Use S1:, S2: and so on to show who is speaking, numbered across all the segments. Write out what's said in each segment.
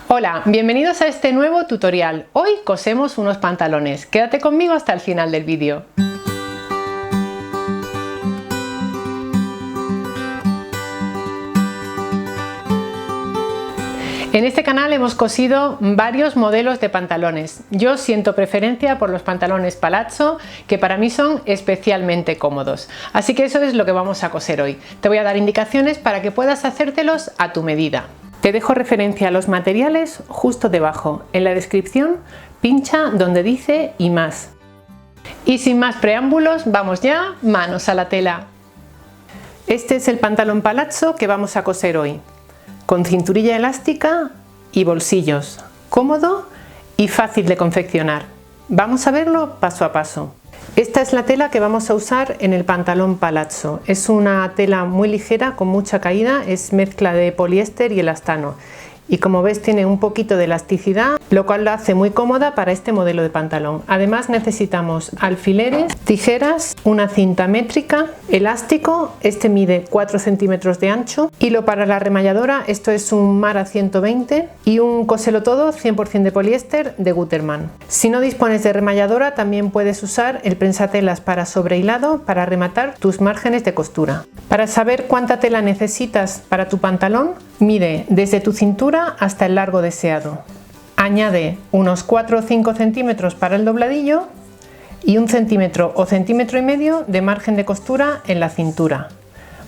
S1: Hola, bienvenidos a este nuevo tutorial. Hoy cosemos unos pantalones. Quédate conmigo hasta el final del vídeo. En este canal hemos cosido varios modelos de pantalones. Yo siento preferencia por los pantalones palazzo, que para mí son especialmente cómodos. Así que eso es lo que vamos a coser hoy. Te voy a dar indicaciones para que puedas hacértelos a tu medida. Te dejo referencia a los materiales justo debajo. En la descripción pincha donde dice y más. Y sin más preámbulos, vamos ya, manos a la tela. Este es el pantalón palazzo que vamos a coser hoy, con cinturilla elástica y bolsillos, cómodo y fácil de confeccionar. Vamos a verlo paso a paso. Esta es la tela que vamos a usar en el pantalón palazzo. Es una tela muy ligera, con mucha caída, es mezcla de poliéster y elastano. Y como ves tiene un poquito de elasticidad, lo cual la hace muy cómoda para este modelo de pantalón. Además necesitamos alfileres, tijeras, una cinta métrica, elástico, este mide 4 centímetros de ancho, hilo para la remalladora, esto es un Mara 120 y un coselo todo 100% de poliéster de Gutermann. Si no dispones de remalladora también puedes usar el prensatelas para sobrehilado para rematar tus márgenes de costura. Para saber cuánta tela necesitas para tu pantalón, mide desde tu cintura hasta el largo deseado. Añade unos 4 o 5 centímetros para el dobladillo y 1 centímetro o centímetro y medio de margen de costura en la cintura.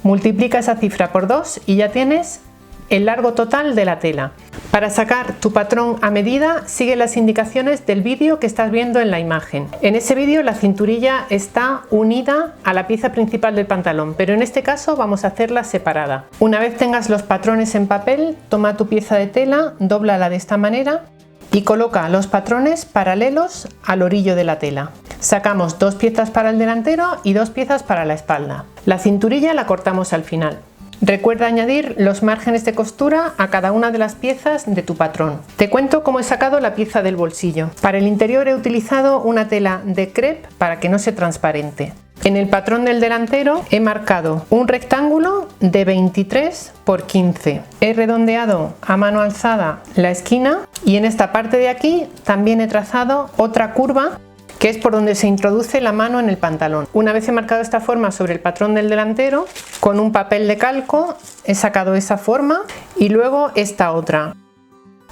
S1: Multiplica esa cifra por 2 y ya tienes el largo total de la tela. Para sacar tu patrón a medida, sigue las indicaciones del vídeo que estás viendo en la imagen. En ese vídeo la cinturilla está unida a la pieza principal del pantalón, pero en este caso vamos a hacerla separada. Una vez tengas los patrones en papel, toma tu pieza de tela, dóblala de esta manera y coloca los patrones paralelos al orillo de la tela. Sacamos 2 piezas para el delantero y 2 piezas para la espalda. La cinturilla la cortamos al final. Recuerda añadir los márgenes de costura a cada una de las piezas de tu patrón. Te cuento cómo he sacado la pieza del bolsillo. Para el interior he utilizado una tela de crepe para que no sea transparente. En el patrón del delantero he marcado un rectángulo de 23 por 15. He redondeado a mano alzada la esquina y en esta parte de aquí también he trazado otra curva que es por donde se introduce la mano en el pantalón. Una vez he marcado esta forma sobre el patrón del delantero, con un papel de calco he sacado esa forma y luego esta otra.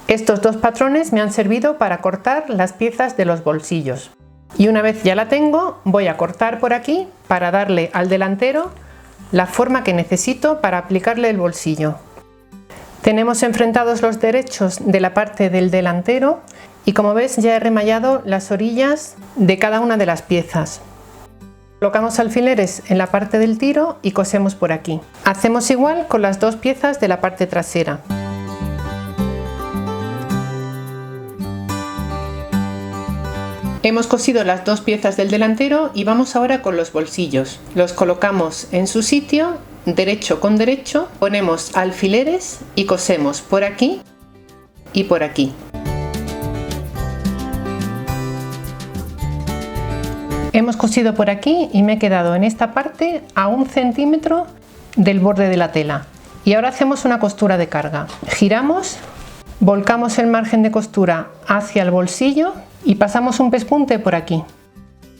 S1: Estos 2 patrones me han servido para cortar las piezas de los bolsillos. Y una vez ya la tengo, voy a cortar por aquí para darle al delantero la forma que necesito para aplicarle el bolsillo. Tenemos enfrentados los derechos de la parte del delantero y como ves ya he remallado las orillas de cada una de las piezas. Colocamos alfileres en la parte del tiro y cosemos por aquí. Hacemos igual con las 2 piezas de la parte trasera. Hemos cosido las 2 piezas del delantero y vamos ahora con los bolsillos. Los colocamos en su sitio, derecho con derecho, ponemos alfileres y cosemos por aquí y por aquí. Hemos cosido por aquí y me he quedado en esta parte a 1 centímetro del borde de la tela. Y ahora hacemos una costura de carga. Giramos, volcamos el margen de costura hacia el bolsillo y pasamos un pespunte por aquí.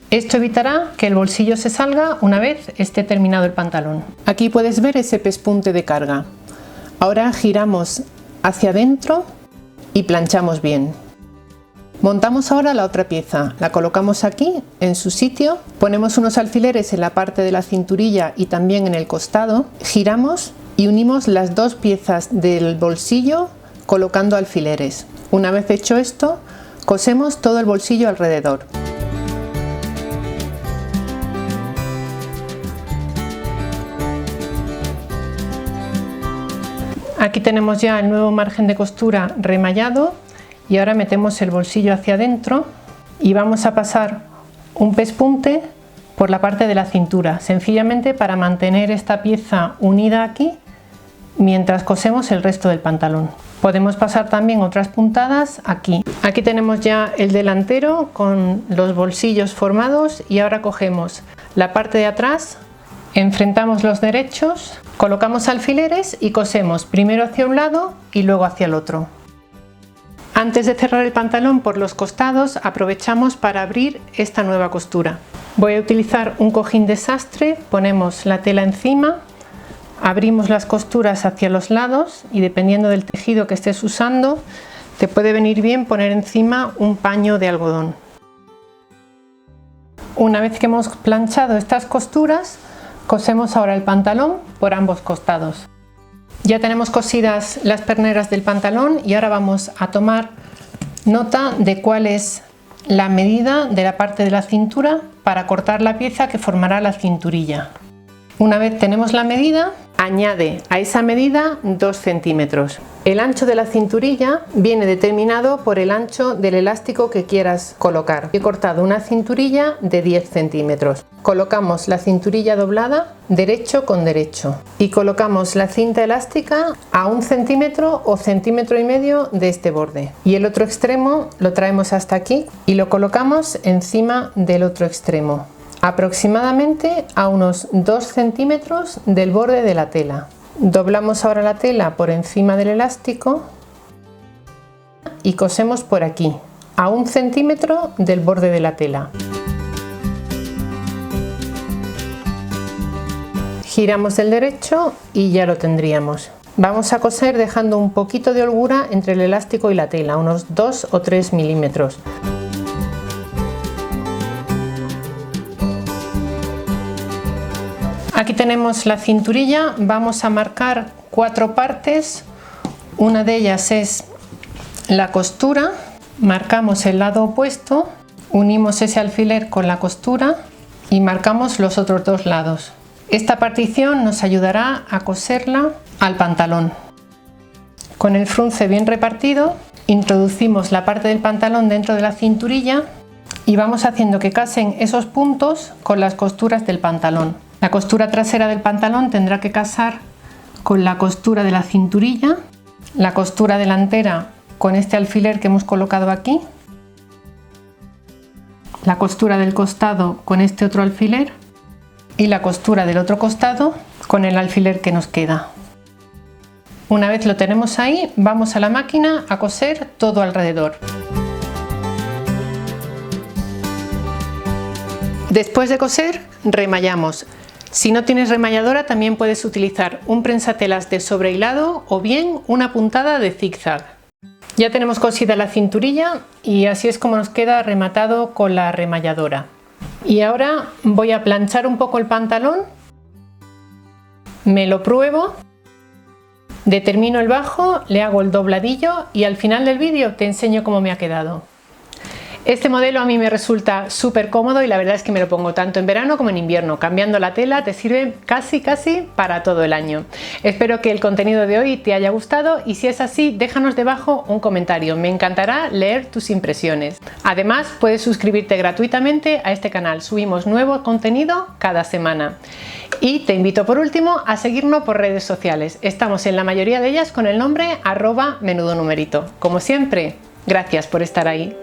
S1: Esto evitará que el bolsillo se salga una vez esté terminado el pantalón. Aquí puedes ver ese pespunte de carga. Ahora giramos hacia adentro y planchamos bien. Montamos ahora la otra pieza, la colocamos aquí en su sitio, ponemos unos alfileres en la parte de la cinturilla y también en el costado, giramos y unimos las 2 piezas del bolsillo colocando alfileres. Una vez hecho esto, cosemos todo el bolsillo alrededor. Aquí tenemos ya el nuevo margen de costura remallado. Y ahora metemos el bolsillo hacia adentro y vamos a pasar un pespunte por la parte de la cintura, sencillamente para mantener esta pieza unida aquí mientras cosemos el resto del pantalón. Podemos pasar también otras puntadas aquí. Aquí tenemos ya el delantero con los bolsillos formados y ahora cogemos la parte de atrás, enfrentamos los derechos, colocamos alfileres y cosemos primero hacia un lado y luego hacia el otro. Antes de cerrar el pantalón por los costados, aprovechamos para abrir esta nueva costura. Voy a utilizar un cojín de sastre, ponemos la tela encima, abrimos las costuras hacia los lados y dependiendo del tejido que estés usando, te puede venir bien poner encima un paño de algodón. Una vez que hemos planchado estas costuras, cosemos ahora el pantalón por ambos costados. Ya tenemos cosidas las perneras del pantalón y ahora vamos a tomar nota de cuál es la medida de la parte de la cintura para cortar la pieza que formará la cinturilla. Una vez tenemos la medida, añade a esa medida 2 centímetros. El ancho de la cinturilla viene determinado por el ancho del elástico que quieras colocar. He cortado una cinturilla de 10 centímetros. Colocamos la cinturilla doblada derecho con derecho y colocamos la cinta elástica a 1 centímetro o centímetro y medio de este borde. Y el otro extremo lo traemos hasta aquí y lo colocamos encima del otro extremo, aproximadamente a unos 2 centímetros del borde de la tela. Doblamos ahora la tela por encima del elástico y cosemos por aquí, a 1 centímetro del borde de la tela. Giramos del derecho y ya lo tendríamos. Vamos a coser dejando un poquito de holgura entre el elástico y la tela, unos 2 o 3 milímetros. Aquí tenemos la cinturilla, vamos a marcar 4 partes, una de ellas es la costura, marcamos el lado opuesto, unimos ese alfiler con la costura y marcamos los otros 2 lados. Esta partición nos ayudará a coserla al pantalón. Con el frunce bien repartido, introducimos la parte del pantalón dentro de la cinturilla y vamos haciendo que casen esos puntos con las costuras del pantalón. La costura trasera del pantalón tendrá que casar con la costura de la cinturilla, la costura delantera con este alfiler que hemos colocado aquí, la costura del costado con este otro alfiler y la costura del otro costado con el alfiler que nos queda. Una vez lo tenemos ahí, vamos a la máquina a coser todo alrededor. Después de coser, remallamos. Si no tienes remalladora, también puedes utilizar un prensatelas de sobrehilado o bien una puntada de zigzag. Ya tenemos cosida la cinturilla y así es como nos queda rematado con la remalladora. Y ahora voy a planchar un poco el pantalón, me lo pruebo, determino el bajo, le hago el dobladillo y al final del vídeo te enseño cómo me ha quedado. Este modelo a mí me resulta súper cómodo y la verdad es que me lo pongo tanto en verano como en invierno. Cambiando la tela te sirve casi para todo el año. Espero que el contenido de hoy te haya gustado y si es así, déjanos debajo un comentario. Me encantará leer tus impresiones. Además, puedes suscribirte gratuitamente a este canal. Subimos nuevo contenido cada semana. Y te invito por último a seguirnos por redes sociales. Estamos en la mayoría de ellas con el nombre @menudonumerito. Como siempre, gracias por estar ahí.